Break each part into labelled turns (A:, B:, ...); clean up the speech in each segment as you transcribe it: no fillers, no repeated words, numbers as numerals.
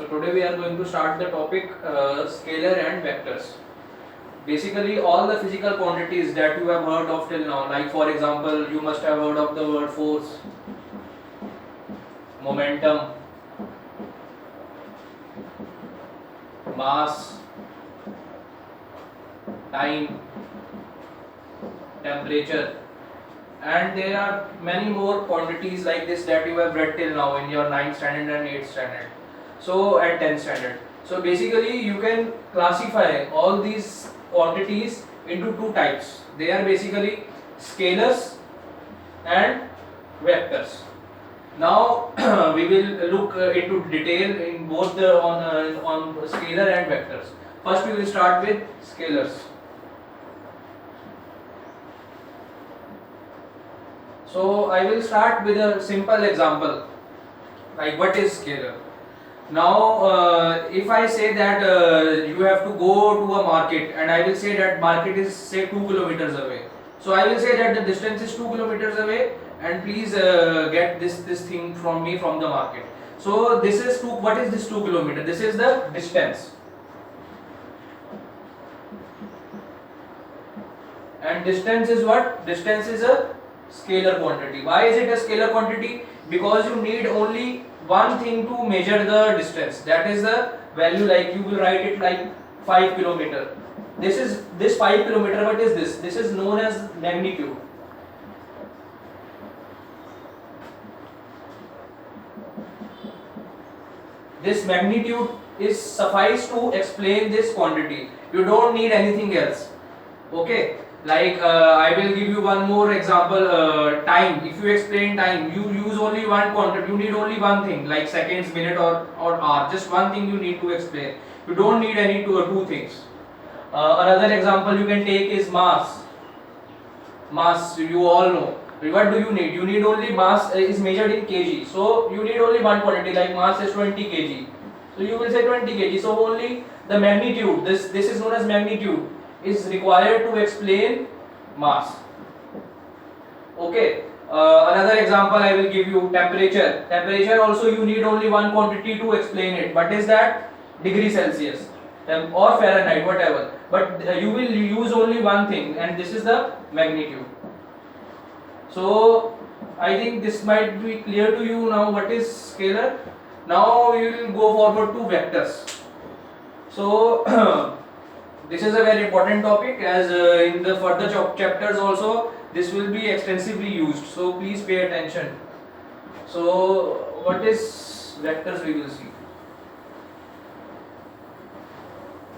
A: So today we are going to start the topic scalar and vectors. Basically all the physical quantities that you have heard of till now, like for example you must have heard of the word force, momentum, mass, time, temperature, and there are many more quantities like this that you have read till now in your 9th standard and 8th standard, so at 10th standard. So basically you can classify all these quantities into two types. They are basically scalars and vectors. Now we will look into detail in both the on scalar and vectors. First we will start with scalars. So I will start with a simple example, like what is scalar. Now if I say that you have to go to a market, and I will say that market is say 2 kilometers away. So I will say that the distance is 2 kilometers away, and please get this thing from me from the market. So this is 2, what is this 2 kilometer? This is the distance. And distance is what? Distance is a scalar quantity. Why is it a scalar quantity? Because you need only one thing to measure the distance. That is the value, like you will write it like 5 kilometer. This 5 kilometer, what is this? This is known as magnitude. This magnitude is suffice to explain this quantity. You don't need anything else. Okay. Like I will give you one more example, time. If you explain time, you use only one quantity, you need only one thing, like seconds, minute or hour, just one thing you need to explain. You don't need any two things. Another example you can take is mass. Mass, you all know. What do you need? You need only mass is measured in kg. So you need only one quantity, like mass is 20 kg. So you will say 20 kg. So only the magnitude, this is known as magnitude, is required to explain mass. Okay. Another example I will give you, temperature. Temperature also you need only one quantity to explain it. What is that? Degree Celsius or Fahrenheit, whatever. But you will use only one thing, and this is the magnitude. So I think this might be clear to you now what is scalar. Now we will go forward to vectors. So this is a very important topic, as in the further chapters also this will be extensively used, so please pay attention. So what is vectors we will see.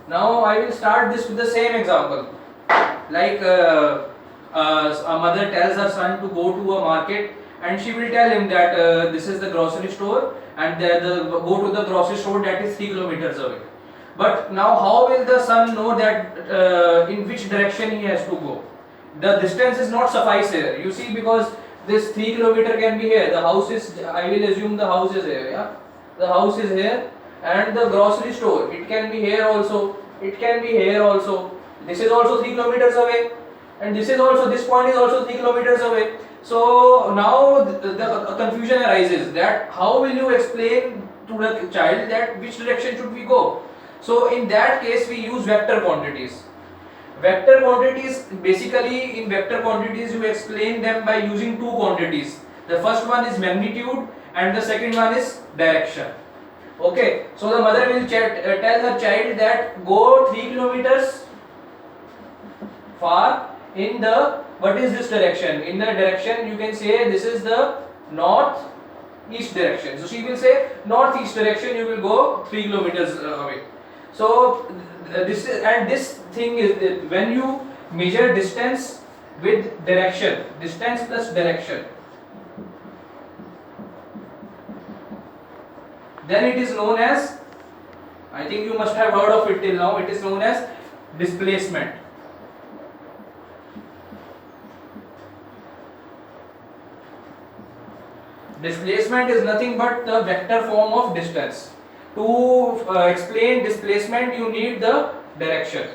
A: Now I will start this with the same example, like a mother tells her son to go to a market, and she will tell him that this is the grocery store, and go to the grocery store that is 3 kilometers away. But now how will the son know that in which direction he has to go? The distance is not suffice here, you see, because this 3 kilometer can be here, the house is, I will assume the house is here, yeah, the house is here, and the grocery store, it can be here also, it can be here also, this is also 3 kilometers away, and this point is also 3 kilometers away. So now the confusion arises that how will you explain to the child that which direction should we go? So in that case we use vector quantities. Vector quantities, basically in vector quantities you explain them by using two quantities. The first one is magnitude and the second one is direction. Okay, so the mother will tell her child that go 3 kilometers far in the, what is this direction? In the direction you can say this is the north east direction. So she will say northeast direction, you will go 3 kilometers away. So this thing is when you measure distance with direction, distance plus direction, then it is known as, I think you must have heard of it till now, it is known as displacement. Displacement is nothing but the vector form of distance. To explain displacement you need the direction.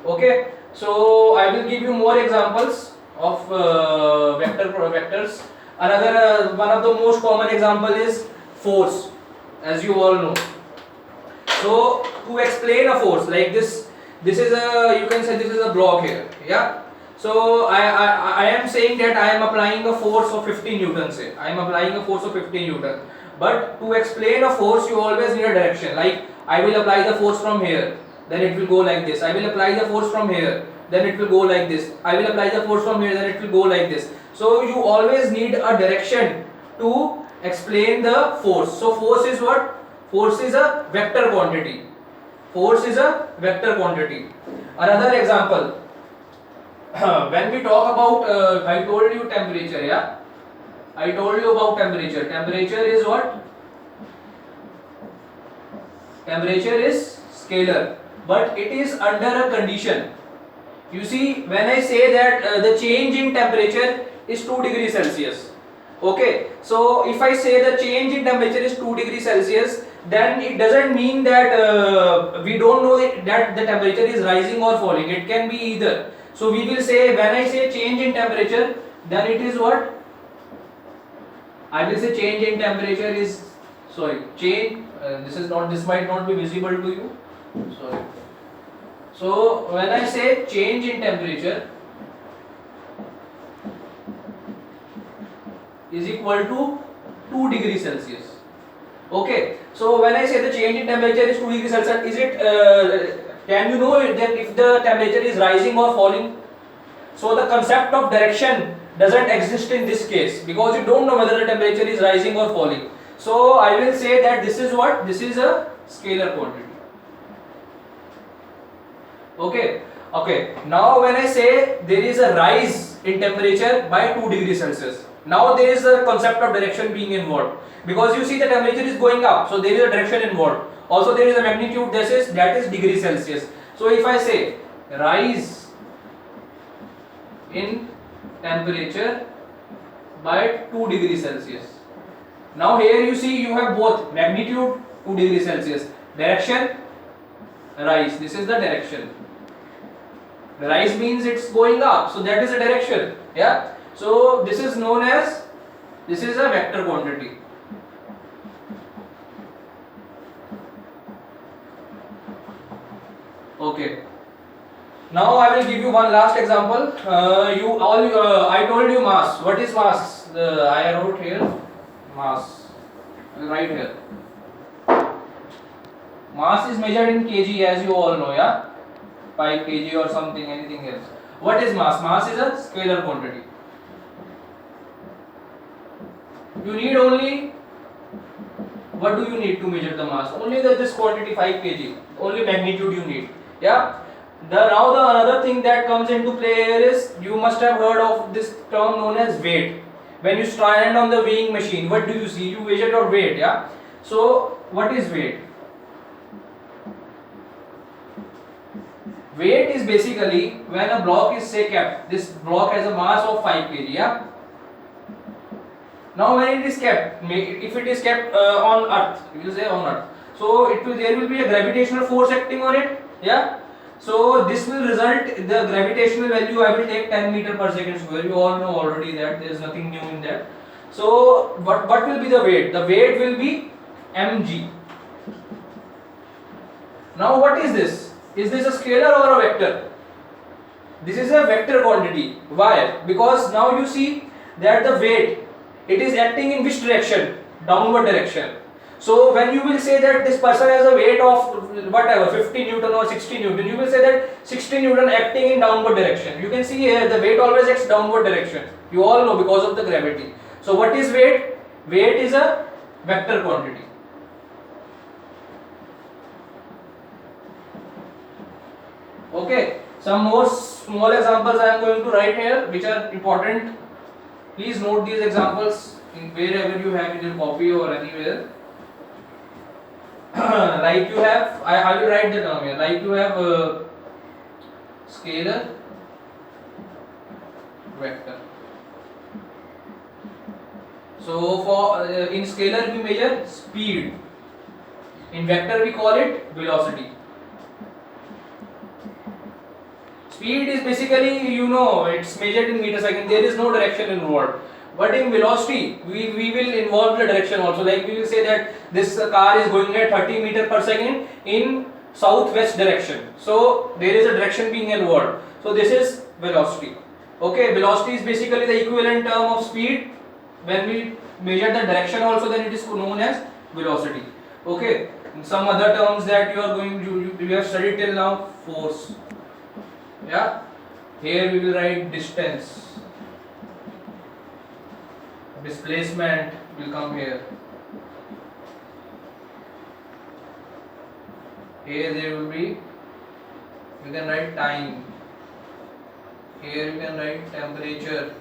A: Okay, so I will give you more examples of vectors. Another one of the most common example is force, as you all know. So to explain a force like this is a, you can say this is a block here, yeah. So I am saying that I am applying a force of 50 Newton, say I am applying a force of 50 Newton, but to explain a force you always need a direction. Like I will apply the force from here, then it will go like this. I will apply the force from here, then it will go like this. I will apply the force from here, then it will go like this. So you always need a direction to explain the force. So force is what? Force is a vector quantity. Force is a vector quantity. Another example, when we talk about, I told you temperature, yeah. I told you about temperature. Temperature is what? Temperature is scalar, but it is under a condition. You see, when I say that the change in temperature is 2 degrees Celsius, okay, so if I say the change in temperature is 2 degrees Celsius, then it doesn't mean that we don't know that the temperature is rising or falling. It can be either. So we will say, when I say change in temperature, then it is what? I will say change in temperature is, sorry, change, this might not be visible to you, sorry. So when I say change in temperature is equal to 2 degrees Celsius. Okay, so when I say the change in temperature is 2 degrees Celsius, is it, can you know that if the temperature is rising or falling? So the concept of direction doesn't exist in this case, because you don't know whether the temperature is rising or falling. So I will say that this is what? This is a scalar quantity. Okay, okay. Now when I say there is a rise in temperature by 2 degrees Celsius, now there is a concept of direction being involved, because you see the temperature is going up, so there is a direction involved. Also there is a magnitude, that is degrees Celsius. So if I say rise in temperature by 2 degrees Celsius, now here you see you have both magnitude 2 degrees Celsius, direction rise, this is the direction. The rise means it's going up, so that is the direction, yeah. So this is known as, this is a vector quantity. Okay. Now I will give you one last example. I told you mass. What is mass? I wrote here mass. I will write here. Mass is measured in kg, as you all know, yeah. 5 kg or something, anything else. What is mass? Mass is a scalar quantity. You need only, what do you need to measure the mass? Only this quantity 5 kg. Only magnitude you need, yeah. Now the another thing that comes into play here is, you must have heard of this term known as weight. When you stand on the weighing machine, what do you see? You measure your weight, yeah. So what is weight? Weight is basically when a block is say kept. This block has a mass of 5 kg, yeah. Now when it is kept, if it is kept on earth, you will say on earth, so there will be a gravitational force acting on it, yeah. So this will result, the gravitational value I will take 10 meter per second square. You all know already that there is nothing new in that. So what will be the weight? The weight will be mg. Now what is this? Is this a scalar or a vector? This is a vector quantity. Why? Because now you see that the weight, it is acting in which direction? Downward direction. So when you will say that this person has a weight of whatever 50 Newton or 60 Newton, you will say that 60 Newton acting in downward direction. You can see here the weight always acts downward direction. You all know, because of the gravity. So what is weight? Weight is a vector quantity. Okay. Some more small examples I am going to write here, which are important. Please note these examples in wherever you have in your copy or anywhere. Like you have, I will write the term here. Like you have scalar, vector. So for in scalar we measure speed. In vector we call it velocity. Speed is basically, you know, it's measured in meter second. There is no direction involved. But in velocity, we will involve the direction also. Like we will say that this car is going at 30 meter per second in southwest direction. So there is a direction being involved. So this is velocity. Okay, velocity is basically the equivalent term of speed. When we measure the direction also, then it is known as velocity. Okay, and some other terms that you are going to you have studied till now: force. Yeah, here we will write distance. Displacement will come here. Here there will be, you can write time. Here you can write temperature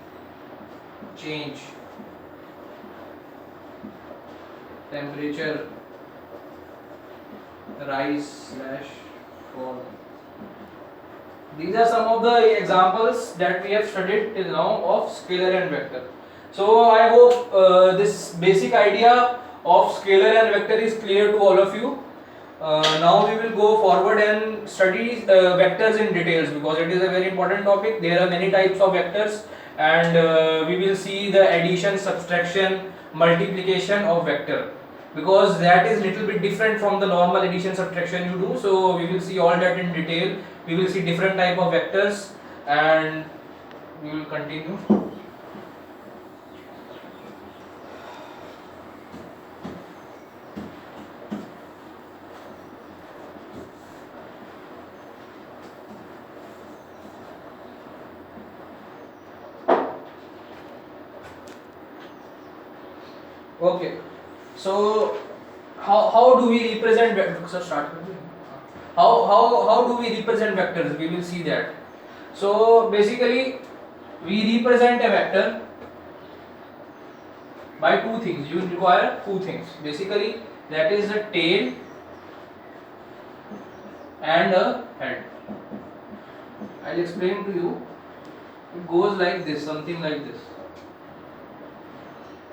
A: change. Temperature rise slash fall. These are some of the examples that we have studied till now of scalar and vector. So I hope this basic idea of scalar and vector is clear to all of you. Now we will go forward and study vectors in details, because it is a very important topic. There are many types of vectors, and we will see the addition, subtraction, multiplication of vector, because that is little bit different from the normal addition, subtraction you do. So we will see all that in detail. We will see different type of vectors, and we will continue. Okay, so how do we represent vectors? So start. How do we represent vectors? We will see that. So basically, we represent a vector by two things. You require two things. Basically, that is a tail and a head. I'll explain to you. It goes like this, something like this.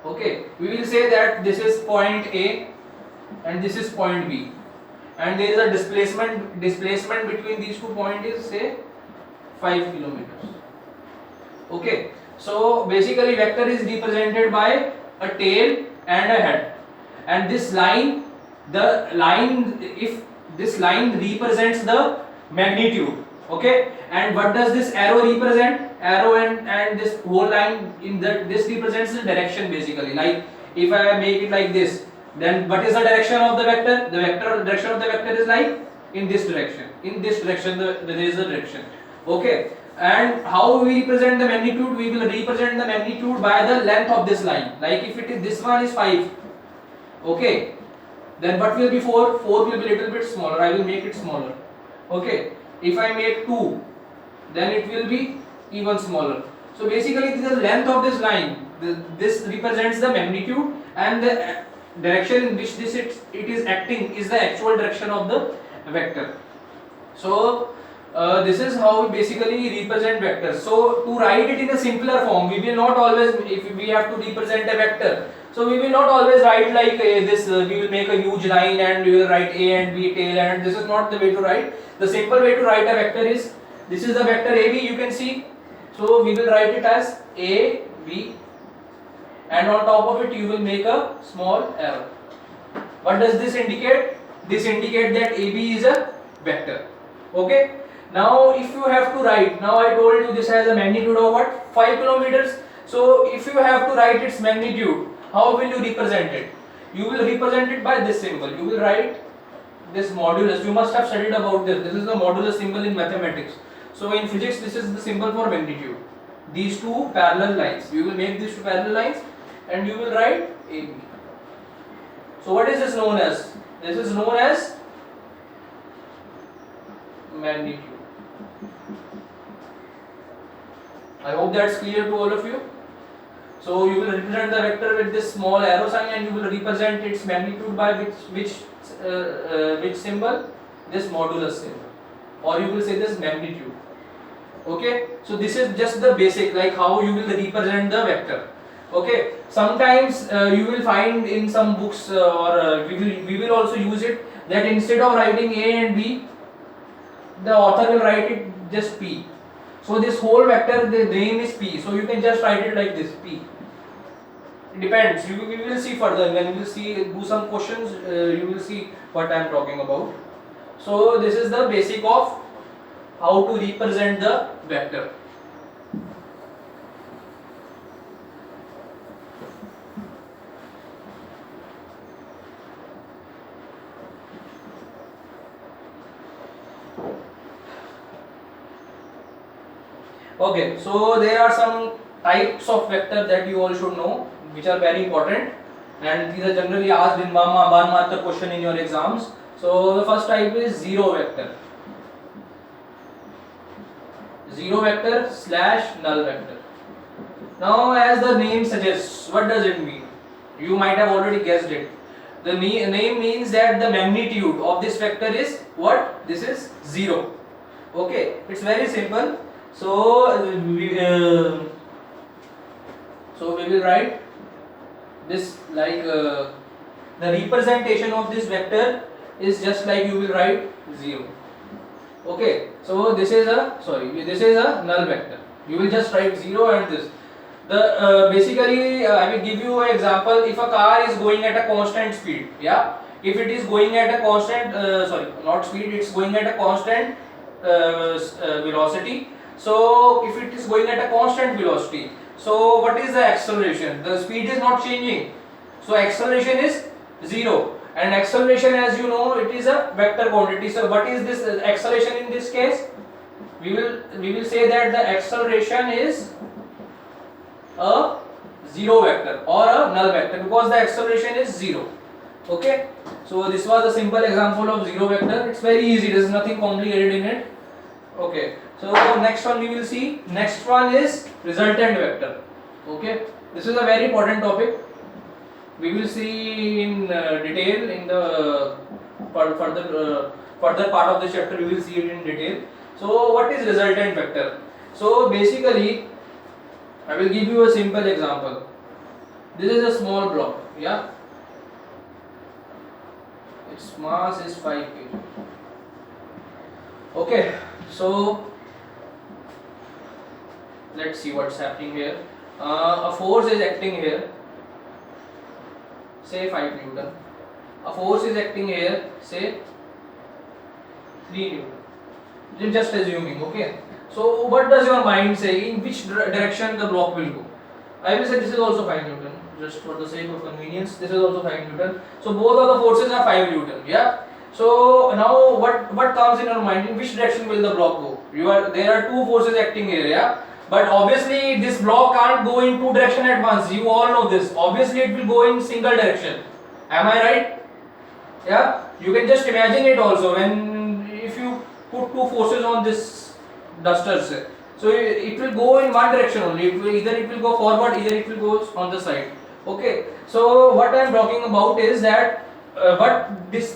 A: Okay, we will say that this is point A and this is point B, and there is a displacement between these 2 points is say 5 kilometers. Okay, so basically vector is represented by a tail and a head, and this line, if this line represents the magnitude. Okay, and what does this arrow represent? Arrow and this whole line in this represents the direction basically. Like if I make it like this, then what is the direction of the vector? The direction of the vector is like in this direction. In this direction there is a direction. Okay, and how we represent the magnitude? We will represent the magnitude by the length of this line. Like if it is, this one is 5. Okay, then what will be 4? 4 will be little bit smaller. I will make it smaller. Okay, if I make 2, then it will be even smaller. So basically the length of this line, this represents the magnitude, and the direction in which it is acting is the actual direction of the vector. So this is how we basically represent vectors. So to write it in a simpler form, we will not always, if we have to represent a vector, so we will not always write like this, we will make a huge line and we will write A and B tail, and this is not the way to write. The simple way to write a vector is, this is the vector AB, you can see. So we will write it as A, B, and on top of it you will make a small arrow. What does this indicate? This indicates that AB is a vector. Okay. Now if you have to write, now I told you this has a magnitude of what? 5 kilometers. So if you have to write its magnitude, how will you represent it? You will represent it by this symbol. You will write this modulus. You must have studied about this. This is the modulus symbol in mathematics. So in physics, this is the symbol for magnitude. These two parallel lines. You will make these two parallel lines and you will write AB. So what is this known as? This is known as magnitude. I hope that's clear to all of you. So you will represent the vector with this small arrow sign, and you will represent its magnitude by which symbol? This modulus symbol, or you will say this magnitude. Okay, so this is just the basic, like how you will represent the vector. Okay, sometimes you will find in some books, or we will also use it, that instead of writing A and B, the author will write it just P. So this whole vector, the name is P. So you can just write it like this, P. depends. We will see further when we will see do some questions. You will see what I am talking about. So this is the basic of how to represent the vector. Okay, so there are some types of vector that you all should know, which are very important, and these are generally asked in one marker question in your exams. So the first type is zero vector. Zero vector slash null vector. Now, as the name suggests, what does it mean? You might have already guessed it. The name means that the magnitude of this vector is what? This is 0. Okay, it's very simple. So we will write this like the representation of this vector is just like you will write 0. Okay, so this is a null vector. You will just write 0 and this. The basically I will give you an example. If a car is going at a constant speed, yeah, if it is going at a constant not speed, it's going at a constant velocity. So if it is going at a constant velocity, so what is the acceleration? The speed is not changing, so acceleration is 0, and acceleration, as you know, it is a vector quantity. So what is this acceleration in this case? We will say that the acceleration is a zero vector or a null vector, because the acceleration is 0. Okay, so this was a simple example of zero vector. It's very easy, there is nothing complicated in it. Okay, so next one we will see. Next one is resultant vector. Okay, this is a very important topic. We will see in detail in the further part of the chapter. We will see it in detail. So what is resultant vector? So basically, I will give you a simple example. This is a small block, yeah. Its mass is 5 kg. Okay, so let's see what's happening here. A force is acting here, say 5 Newton. A force is acting here, say 3 Newton. I'm just assuming, okay. So what does your mind say? In which direction the block will go? I will say this is also 5 Newton, just for the sake of convenience. This is also 5 Newton. So both of the forces are 5 Newton, yeah. So now what comes in your mind? In which direction will the block go? There are two forces acting here, yeah. But obviously this block can't go in two directions at once. You all know this. Obviously it will go in single direction. Am I right? Yeah. You can just imagine it also when if you put two forces on this duster, so it will go in one direction only. Either it will go forward, either it will go on the side. Okay. So what I am talking about is that what will these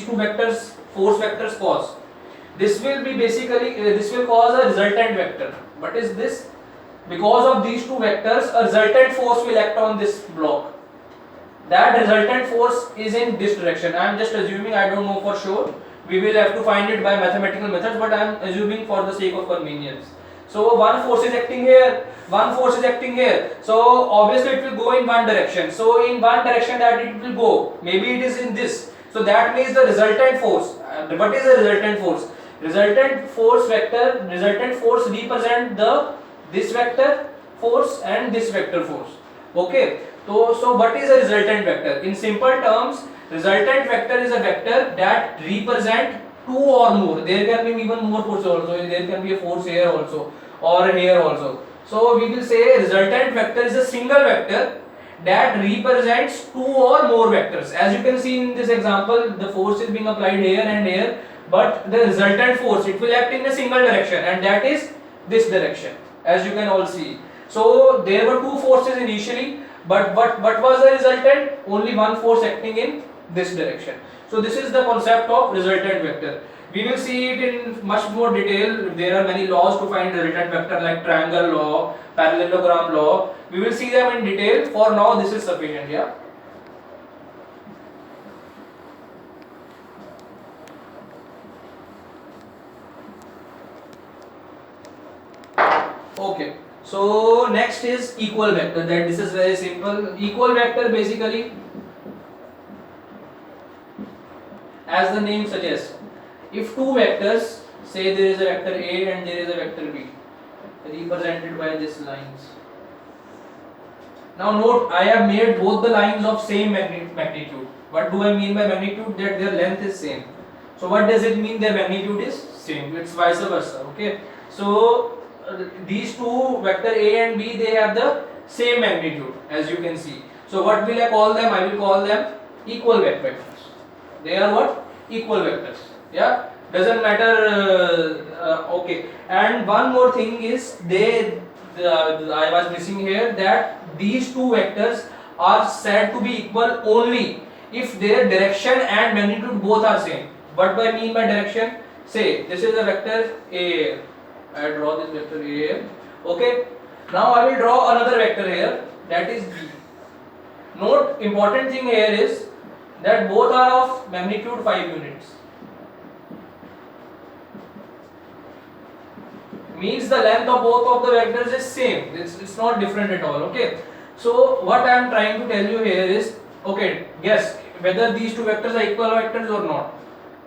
A: two vectors, force vectors, cause? This will be basically this will cause a resultant vector. What is this? Because of these two vectors, a resultant force will act on this block. That resultant force is in this direction. I am just assuming, I don't know for sure. We will have to find it by mathematical methods, but I am assuming for the sake of convenience. So one force is acting here, one force is acting here. So obviously it will go in one direction. So in one direction that it will go, maybe it is in this. So that means the resultant force. What is the resultant force? Resultant force represent this vector force and this vector force. Okay. So what is a resultant vector? In simple terms, resultant vector is a vector that represent two or more. There can be even more forces also. There can be a force here also or here also. So we will say resultant vector is a single vector that represents two or more vectors. As you can see in this example, the force is being applied here and here, but the resultant force, it will act in a single direction, and that is this direction, as you can all see. So there were two forces initially, but what was the resultant? Only one force acting in this direction. So this is the concept of resultant vector. We will see it in much more detail. There are many laws to find resultant vector, like triangle law, parallelogram law. We will see them in detail. For now this is sufficient, yeah. Okay, So next is equal vector. That this is very simple. Equal vector basically, as the name suggests, if two vectors, say there is a vector A and there is a vector B, represented by these lines. Now note, I have made both the lines of same magnitude. What do I mean by magnitude? That their length is same. So what does it mean their magnitude is same? It's vice versa. Okay. So these two vector A and B, they have the same magnitude, as you can see. So what will I call them? I will call them equal vectors. They are what? Equal vectors. Yeah. Doesn't matter. Okay. And one more thing is I was missing here, that these two vectors are said to be equal only if their direction and magnitude both are same. What do I mean by direction? Say this is a vector A. I draw this vector A here. Okay. Now I will draw another vector here, that is B. Note, important thing here is that both are of magnitude 5 units. Means the length of both of the vectors is same. It's not different at all. Okay. So what I am trying to tell you here is, okay, guess whether these two vectors are equal vectors or not.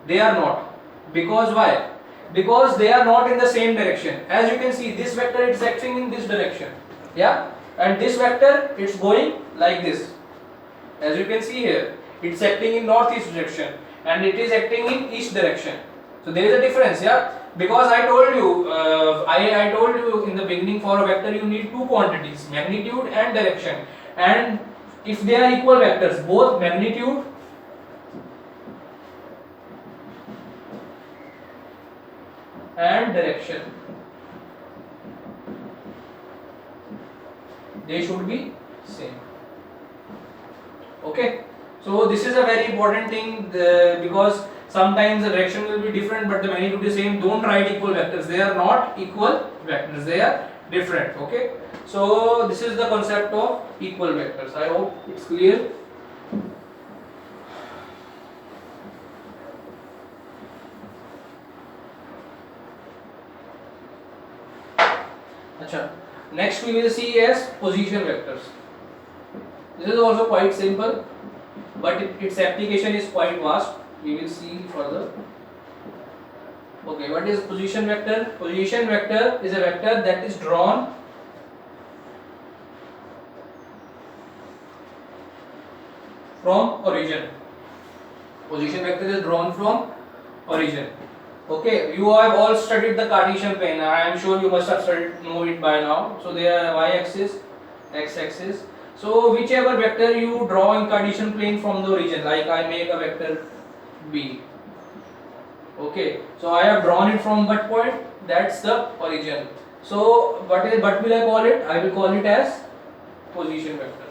A: They are not. Because why? Because they are not in the same direction. As you can see, this vector is acting in this direction. Yeah. And this vector, it's going like this. As you can see here, it's acting in northeast direction and it is acting in east direction. So there is a difference. Yeah. Because I told you, I told you in the beginning, for a vector you need two quantities, magnitude and direction. And if they are equal vectors, both magnitude and direction, they should be same. Okay. So this is a very important thing, because sometimes the direction will be different but the magnitude is same. Don't write equal vectors. They are not equal vectors. They are different. Okay. So this is the concept of equal vectors. I hope it's clear. Achha. Next we will see as position vectors. This is also quite simple, but its application is quite vast. We will see further. Okay, what is position vector? Position vector is a vector that is drawn from origin. Position vector is drawn from origin. Okay, you have all studied the Cartesian plane. I am sure you must have know it by now. So there are y-axis, x-axis. So whichever vector you draw in Cartesian plane from the origin, like I make a vector B. Okay, so I have drawn it from what point? That's the origin. So what will I call it? I will call it as position vector.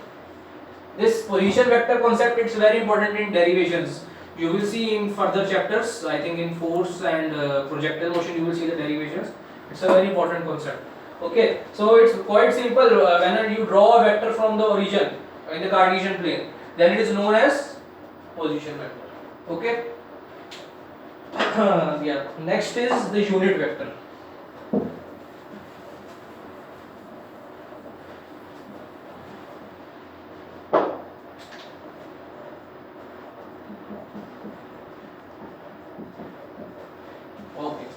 A: This position vector concept, it's very important in derivations. You will see in further chapters, I think in force and projectile motion, you will see the derivations. It's a very important concept. Okay, so it's quite simple. Whenever you draw a vector from the origin in the Cartesian plane, then it is known as position vector. Okay. Yeah. Next is the unit vector. Okay.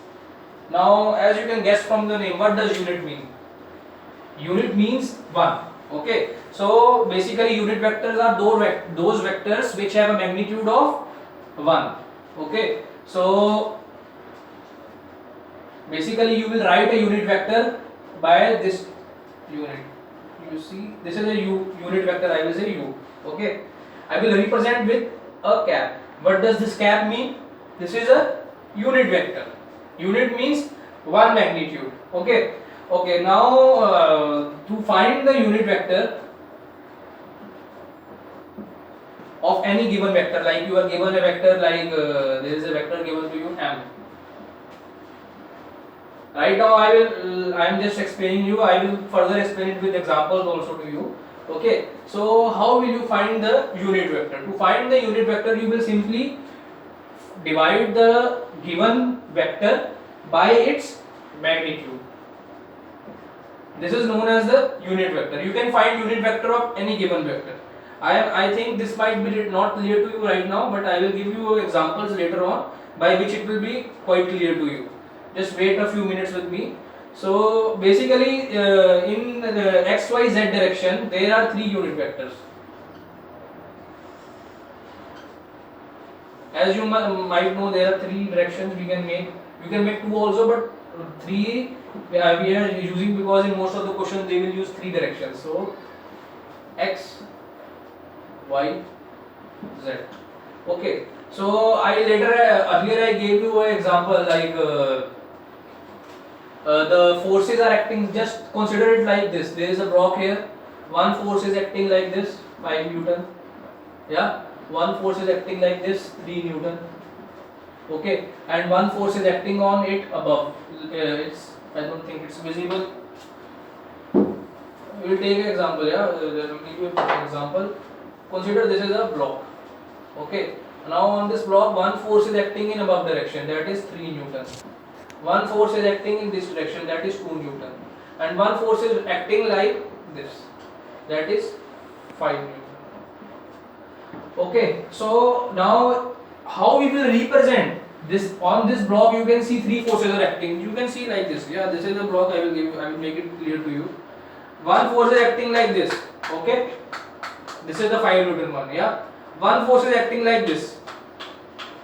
A: Now, as you can guess from the name, what does unit mean? Unit means one. Okay. So basically, unit vectors are those vectors which have a magnitude of 1. Okay. So basically, you will write a unit vector by this unit. You see, this is a unit vector. I will say u. Okay. I will represent with a cap. What does this cap mean? This is a unit vector. Unit means one magnitude. Okay. Okay. Now to find the unit vector of any given vector, like you are given a vector, like there is a vector given to you m. Right now I am just explaining you. I will further explain it with examples also to you. Okay. So how will you find the unit vector? To find the unit vector, you will simply divide the given vector by its magnitude. This is known as the unit vector. You can find unit vector of any given vector. I think this might be not clear to you right now, but I will give you examples later on by which it will be quite clear to you. Just wait a few minutes with me. So basically in the xyz direction there are three unit vectors. As you might know, there are three directions we can make. You can make two also, but three we are using because in most of the questions they will use three directions. So x, y, z. Okay. So I later earlier I gave you an example like the forces are acting. Just consider it like this. There is a block here. One force is acting like this, 5 Newton. Yeah. One force is acting like this, 3 Newton. Okay, and one force is acting on it above. I don't think it's visible. We will take an example. Yeah, let me give you an example. Consider this is a block. Okay, now on this block, one force is acting in above direction, that is 3 Newton. One force is acting in this direction, that is 2 Newton. And one force is acting like this, that is 5 Newton. Okay, so now how we will represent this? On this block you can see three forces are acting. You can see like this. Yeah, this is the block. I will make it clear to you. One force is acting like this. Okay, this is the 5 Newton one. Yeah, one force is acting like this,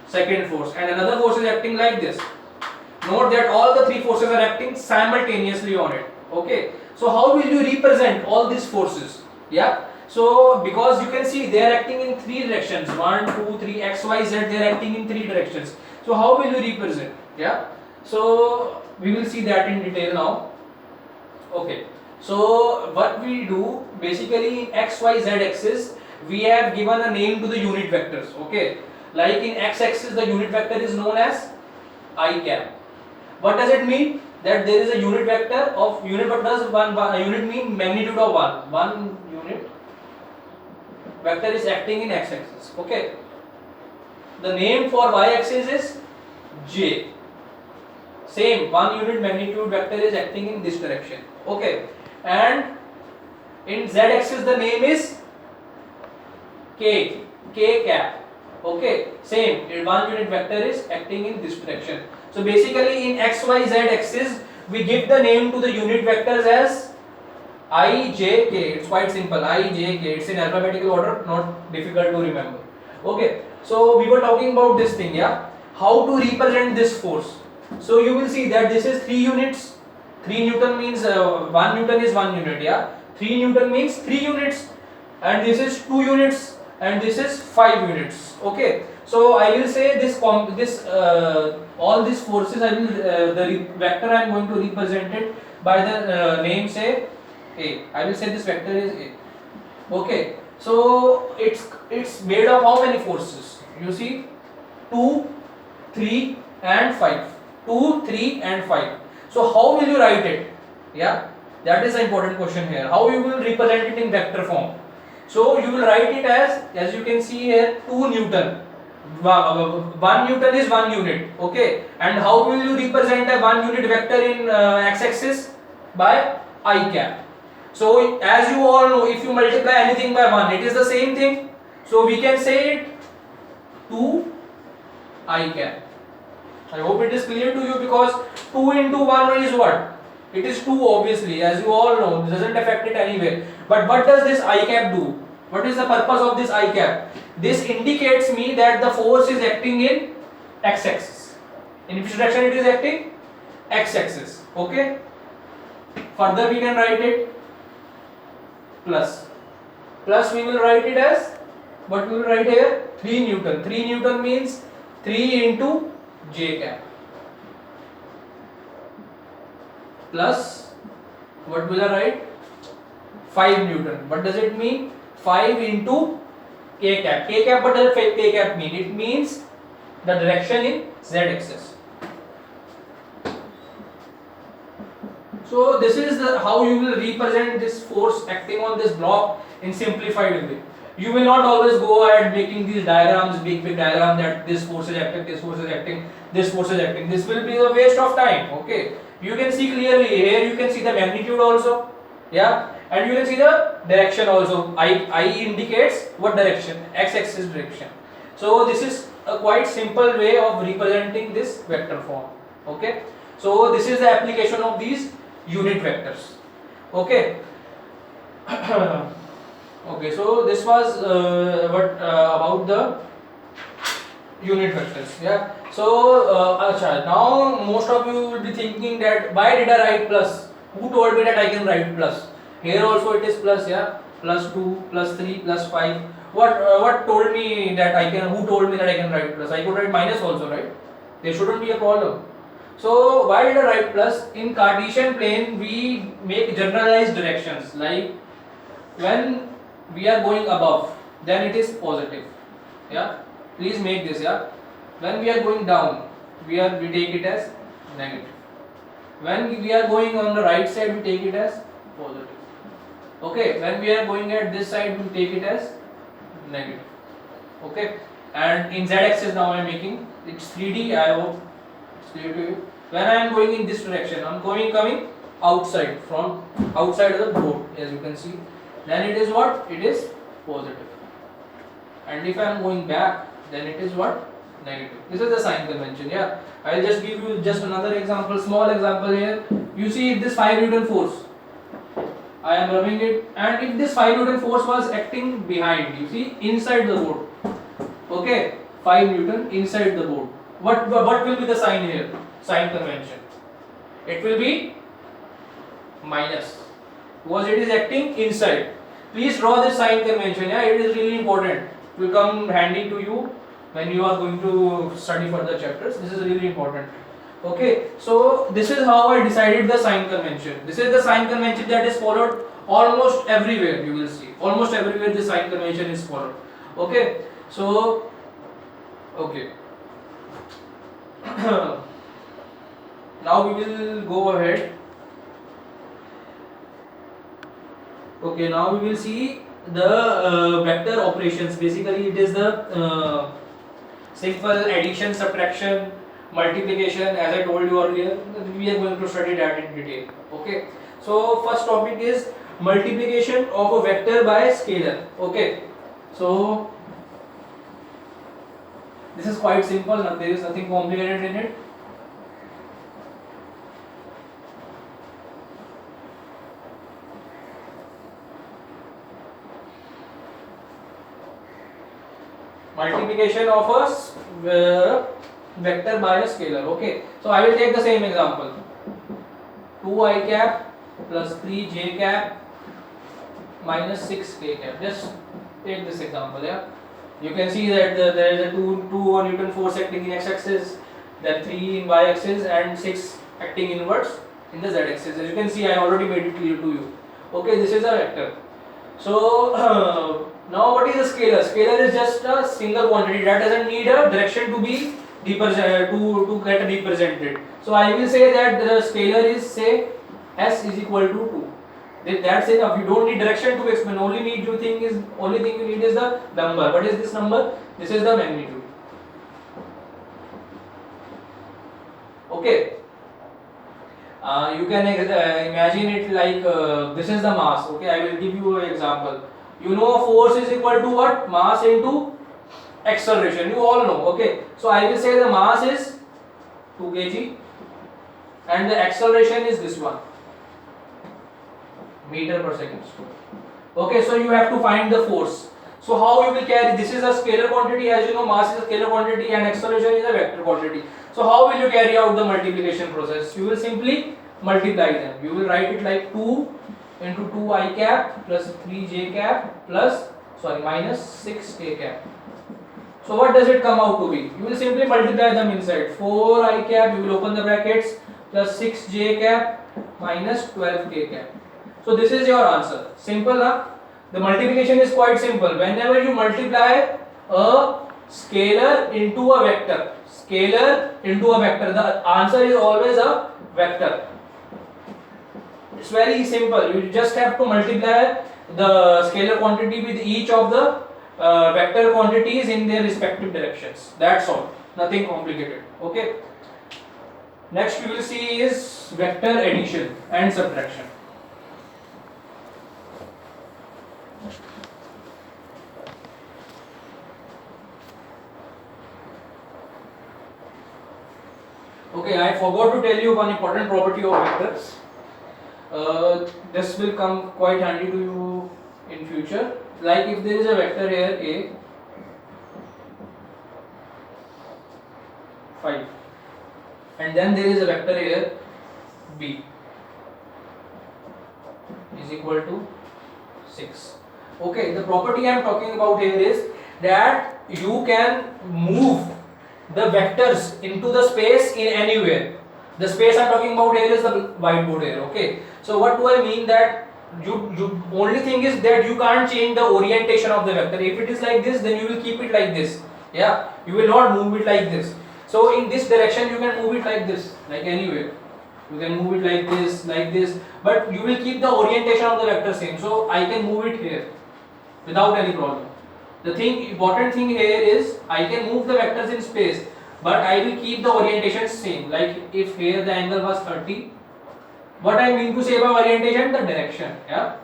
A: second force, and another force is acting like this. Note that all the three forces are acting simultaneously on it. Okay, so how will you represent all these forces? Yeah. So because you can see they are acting in three directions, 1, 2, 3, x, y, z, they are acting in three directions. So how will you represent? Yeah. So we will see that in detail now. Okay. So what we do basically in x, y, z axis we have given a name to the unit vectors. Okay. Like in x axis the unit vector is known as I cap. What does it mean? That there is a unit vector of unit. What does one unit mean? Magnitude of one unit vector is acting in x axis. Okay, the name for y axis is j. Same, one unit magnitude vector is acting in this direction. Okay, and in z axis the name is k cap. Okay, same, one unit vector is acting in this direction. So basically in x, y, z axis we give the name to the unit vectors as I, J, K. It's quite simple. I, J, K. It's in alphabetical order, not difficult to remember. Okay. So we were talking about this thing, yeah. How to represent this force? So you will see that this is 3 units. 3 Newton means 1 Newton is 1 unit, yeah. 3 Newton means 3 units, and this is 2 units, and this is 5 units. Okay. So I will say this all these forces I will the vector I am going to represent it by the name say A. I will say this vector is A. Okay, so it's made of how many forces? You see, 2, 3 and 5. 2, 3 and 5. So how will you write it? Yeah, that is the important question here. How you will represent it in vector form? So you will write it as you can see here, 2 Newton. 1 Newton is 1 unit. Okay, and how will you represent a 1 unit vector in x-axis? By I cap. So as you all know, if you multiply anything by 1, it is the same thing. So we can say it 2 I cap. I hope it is clear to you, because 2 into 1 is what? It is 2 obviously, as you all know. It doesn't affect it anyway. But what does this I cap do? What is the purpose of this I cap? This indicates me that the force is acting in x-axis. In which direction it is acting? X-axis. Okay. Further we can write it plus. Plus we will write it as, what we will write here? 3 Newton. 3 Newton means 3 into J cap. Plus, what will I write? 5 Newton. What does it mean? 5 into K cap. K cap, what does K cap mean? It means the direction in Z axis. So this is how you will represent this force acting on this block in simplified way. You will not always go ahead making these diagrams, big diagram that this force is acting, this force is acting, this force is acting. This will be a waste of time. Okay, You can see clearly here, you can see the magnitude also, yeah, and you can see the direction also. I indicates what direction, x-axis direction. So this is a quite simple way of representing this vector form. Okay, so this is the application of these unit vectors. Okay. Okay, so this was what about the unit vectors. Yeah. So now most of you will be thinking that why did I write plus? Who told me that I can write plus? Here also it is plus, yeah, plus 2, plus 3, plus 5. What told me that I can? Who told me that I can write plus? I could write minus also, right? There shouldn't be a problem. So why did I write plus? In Cartesian plane we make generalized directions, like when we are going above, then it is positive. Yeah, please make this. Yeah, when we are going down, we take it as negative. When we are going on the right side, we take it as positive. Okay, when we are going at this side, we take it as negative. Okay, and in z-axis now I am making it's 3D. I hope it's clear to you. When I am going in this direction, I am coming outside, from outside of the board, as you can see. Then it is what? It is positive. And if I am going back, then it is what? Negative. This is the sign convention. Yeah, I will just give you just another example, small example here. You see, if this 5 Newton force, I am rubbing it, and if this 5 Newton force was acting behind, you see, inside the board. Okay, 5 Newton inside the board. What will be the sign here? Sign convention. It will be minus, because it is acting inside. Please draw this sign convention. Yeah, it is really important. It will come handy to you when you are going to study further chapters. This is really important. Okay, so this is how I decided the sign convention. This is the sign convention that is followed almost everywhere. You will see almost everywhere the sign convention is followed. Okay, so okay. Now we will go ahead. Okay, now we will see the vector operations. Basically, it is the simple addition, subtraction, multiplication. As I told you earlier, we are going to study that in detail. Okay, so first topic is multiplication of a vector by a scalar. Okay, so this is quite simple. There is nothing complicated in it. Multiplication of a vector by a scalar. Okay, so I will take the same example. 2i cap plus 3j cap minus 6k cap. Just take this example. Yeah, you can see that there is a 2 Newton force acting in x-axis, then 3 in y-axis, and 6 acting inwards in the z-axis. As you can see, I already made it clear to you. Okay, this is a vector. So now what is a scalar? Scalar is just a single quantity that doesn't need a direction to be to get represented. So I will say that the scalar is, say, s is equal to 2. That's enough. You don't need direction to explain. Only thing you need is the number. What is this number? This is the magnitude. Okay. You can imagine it like this is the mass. Okay, I will give you an example. You know force is equal to what? Mass into acceleration. You all know. Okay, so I will say the mass is 2 kg and the acceleration is this one, meter per second. Okay, so you have to find the force. So how you will carry? This is a scalar quantity, as you know, mass is a scalar quantity and acceleration is a vector quantity. So how will you carry out the multiplication process? You will simply multiply them. You will write it like 2 into 2i cap plus 3j cap plus minus 6k cap. So what does it come out to be? You will simply multiply them inside. 4i cap, you will open the brackets, plus 6j cap minus 12k cap. So this is your answer. Simple, huh? The multiplication is quite simple. Whenever you multiply a scalar into a vector, the answer is always a vector. It's very simple. You just have to multiply the scalar quantity with each of the vector quantities in their respective directions. That's all. Nothing complicated. Okay. Next we will see is vector addition and subtraction. Okay, I forgot to tell you one important property of vectors. This will come quite handy to you in future. Like if there is a vector here A 5 and then there is a vector here B is equal to 6. Okay, the property I am talking about here is that you can move the vectors into the space in anywhere. The space I am talking about here is the whiteboard here. Okay, so what do I mean that you only thing is that you can't change the orientation of the vector. If it is like this, then you will keep it like this. Yeah, you will not move it like this. So in this direction you can move it like this, like anywhere. You can move it like this, but you will keep the orientation of the vector same. So I can move it here without any problem. The important thing here is I can move the vectors in space, but I will keep the orientation same. Like if here the angle was 30, what I mean to say by orientation, the direction. Yeah.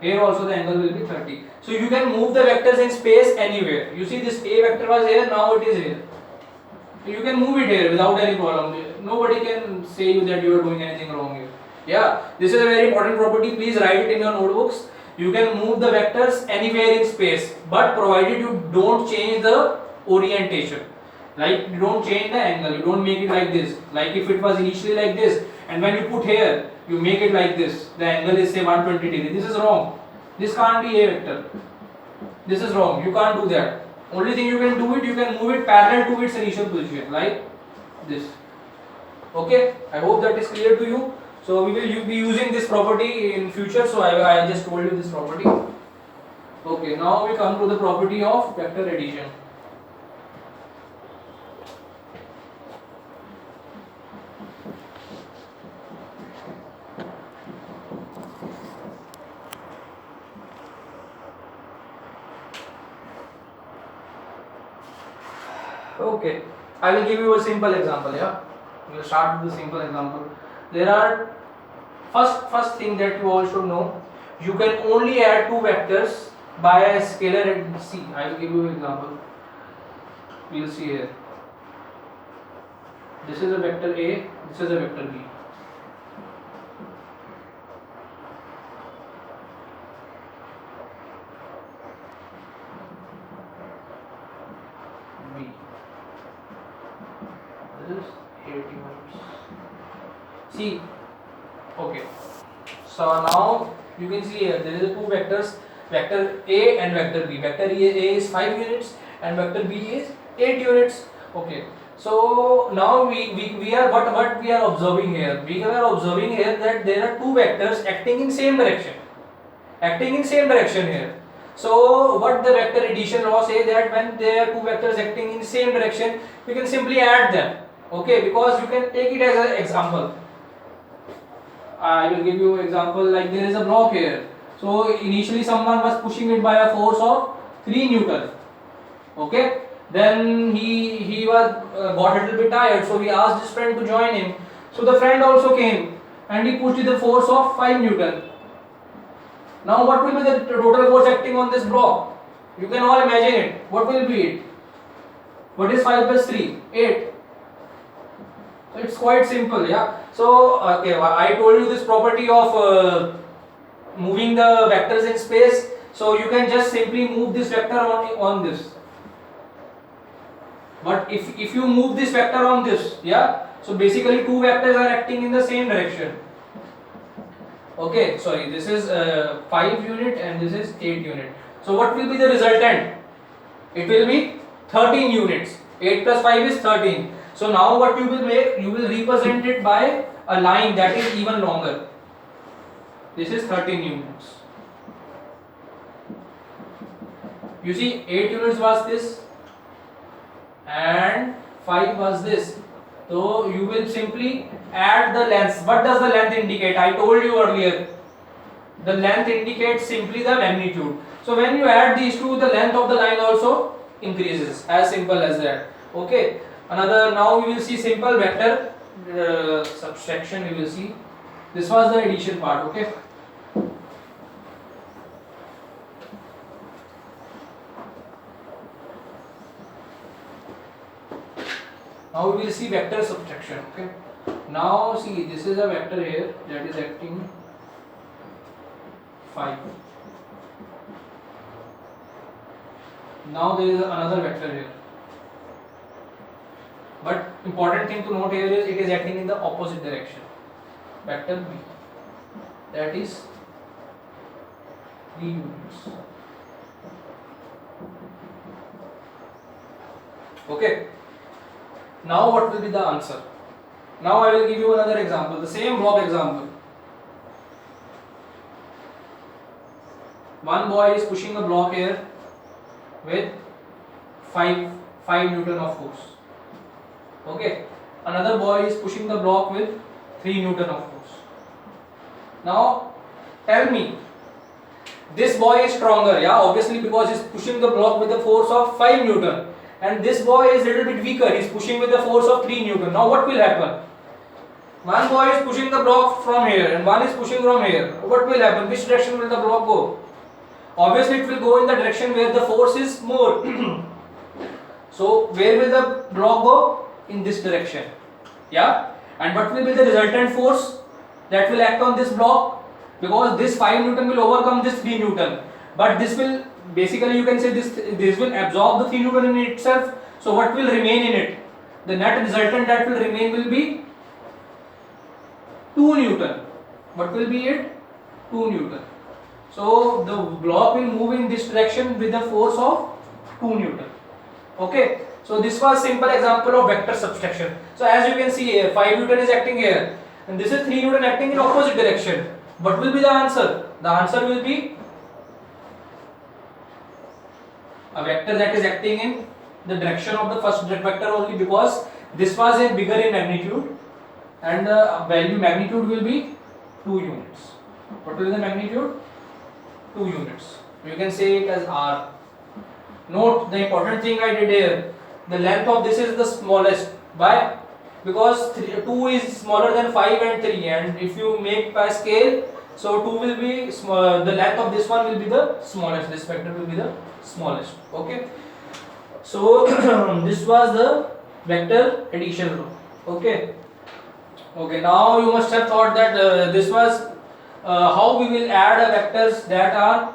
A: Here also the angle will be 30. So you can move the vectors in space anywhere. You see this A vector was here, now it is here. You can move it here without any problem. Nobody can say you that you are doing anything wrong here. Yeah, this is a very important property. Please write it in your notebooks. You can move the vectors anywhere in space, but provided you don't change the orientation. Like you don't change the angle. You don't make it like this. Like if it was initially like this, and when you put here, you make it like this. The angle is say 120 degrees. This is wrong. This can't be a vector. This is wrong. You can't do that. Only thing you can do it, you can move it parallel to its initial position, like this. Okay, I hope that is clear to you. So we will be using this property in future. So I just told you this property. Okay, now we come to the property of vector addition. Okay, I will give you a simple example. Yeah, we will start with a simple example. There are first thing that you all should know. You can only add two vectors by a scalar. See, I will give you an example. We will see here. This is a vector A. This is a vector B. B. This is 8 units. See, okay. So now you can see here there is two vectors, vector A and vector B. Vector A is 5 units and vector B is 8 units. Okay. So now we are what we are observing here. We are observing here that there are two vectors acting in same direction. Acting in same direction here. So what the vector addition law say that when there are two vectors acting in same direction, we can simply add them. Okay, because you can take it as an example. I will give you an example like there is a block here. So initially someone was pushing it by a force of 3 Newton. Okay, then he was got a little bit tired, so he asked his friend to join him. So the friend also came and he pushed with the force of 5 Newton. Now what will be the total force acting on this block? You can all imagine it. What will be it? What is 5 plus 3? 8. So it's quite simple, yeah. So okay, I told you this property of moving the vectors in space. So you can just simply move this vector on this. But if you move this vector on this, yeah. So basically two vectors are acting in the same direction. Okay, sorry, this is 5 unit and this is 8 unit. So what will be the resultant? It will be 13 units. 8 plus 5 is 13. So now what you will make? You will represent it by a line that is even longer. This is 13 units. You see 8 units was this and 5 was this. So you will simply add the lengths. What does the length indicate? I told you earlier. The length indicates simply the magnitude. So when you add these two, the length of the line also increases. As simple as that. Okay. Another, now we will see simple vector subtraction we will see. This was the addition part. Okay. Now we will see vector subtraction. Okay. Now see, this is a vector here that is acting 5. Now there is another vector here. But important thing to note here is it is acting in the opposite direction. Vector B, that is 3 units. Okay. Now what will be the answer? Now I will give you another example, the same block example. One boy is pushing a block here with 5 Newton of force. Okay. Another boy is pushing the block with 3 Newton of force. Now tell me, this boy is stronger, yeah, obviously, because he is pushing the block with the force of 5 Newton. And this boy is a little bit weaker, he is pushing with the force of 3 Newton. Now what will happen? One boy is pushing the block from here and one is pushing from here. What will happen? Which direction will the block go? Obviously it will go in the direction where the force is more. So where will the block go? In this direction. Yeah? And what will be the resultant force that will act on this block? Because this 5 Newton will overcome this 3 Newton. But this will, basically you can say this will absorb the 3 Newton in itself. So what will remain in it? The net resultant that will remain will be 2 Newton. What will be it? 2 Newton. So the block will move in this direction with the force of 2 Newton. Okay. So this was simple example of vector subtraction. So as you can see here, 5 Newton is acting here and this is 3 Newton acting in opposite direction. What will be the answer? The answer will be a vector that is acting in the direction of the first vector only, because this was a bigger in magnitude and the value magnitude will be 2 units. What will be the magnitude? 2 units. You can say it as R. Note the important thing I did here. The length of this is the smallest. Why? Because 2 is smaller than 5 and 3, and if you make by scale, so 2 will be small, the length of this one will be the smallest, this vector will be the smallest. Okay. So this was the vector addition law. Okay. Okay, now you must have thought that this was how we will add vectors that are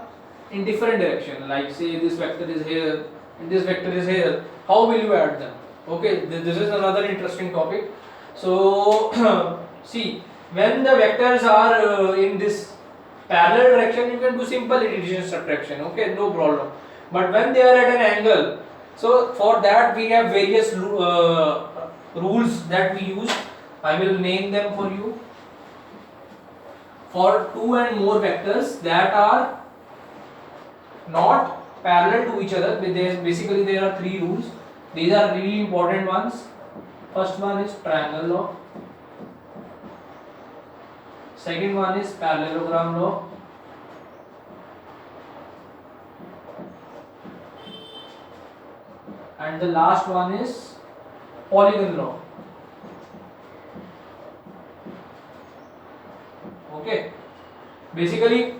A: in different direction, like say this vector is here and this vector is here. How will you add them? Okay, this is another interesting topic. So see, when the vectors are in this parallel direction, you can do simple addition subtraction. Okay, no problem. But when they are at an angle, so for that we have various rules that we use. I will name them for you. For 2 and more vectors that are not parallel to each other, basically there are 3 rules. These are really important ones. First one is triangle law. Second one is parallelogram law. And the last one is polygon law. Okay, basically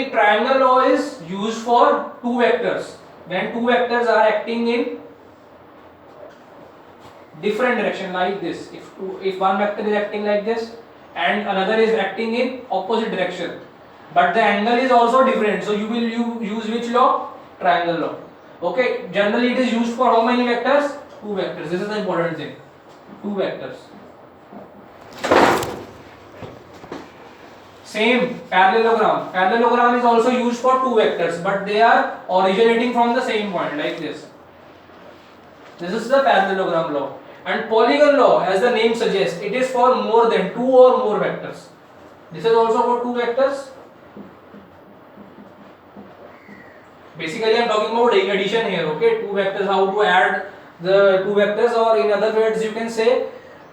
A: triangle law is used for 2 vectors. When 2 vectors are acting in different direction like this, if one vector is acting like this and another is acting in opposite direction, but the angle is also different, so you will use which law? Triangle law. Okay, generally it is used for how many vectors? 2 vectors. This is the important thing. 2 vectors. Same parallelogram. Parallelogram is also used for 2 vectors, but they are originating from the same point like this. This is the parallelogram law. And polygon law, as the name suggests, it is for more than 2 or more vectors. This is also for 2 vectors. Basically I am talking about addition here. Okay, 2 vectors, how to add the 2 vectors, or in other words you can say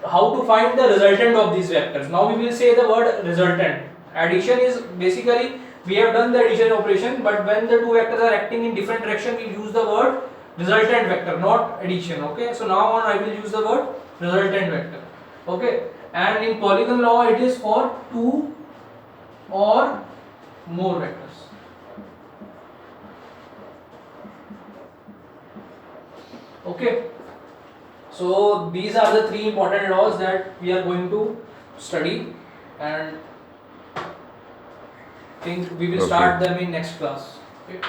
A: how to find the resultant of these vectors. Now we will say the word resultant. Addition is basically we have done the addition operation, but when the two vectors are acting in different direction, we use the word resultant vector, not addition. Okay, so now on I will use the word resultant vector. Okay, and in polygon law it is for two or more vectors. Okay, so these are the three important laws that we are going to study, and think we will start them in next class. Okay.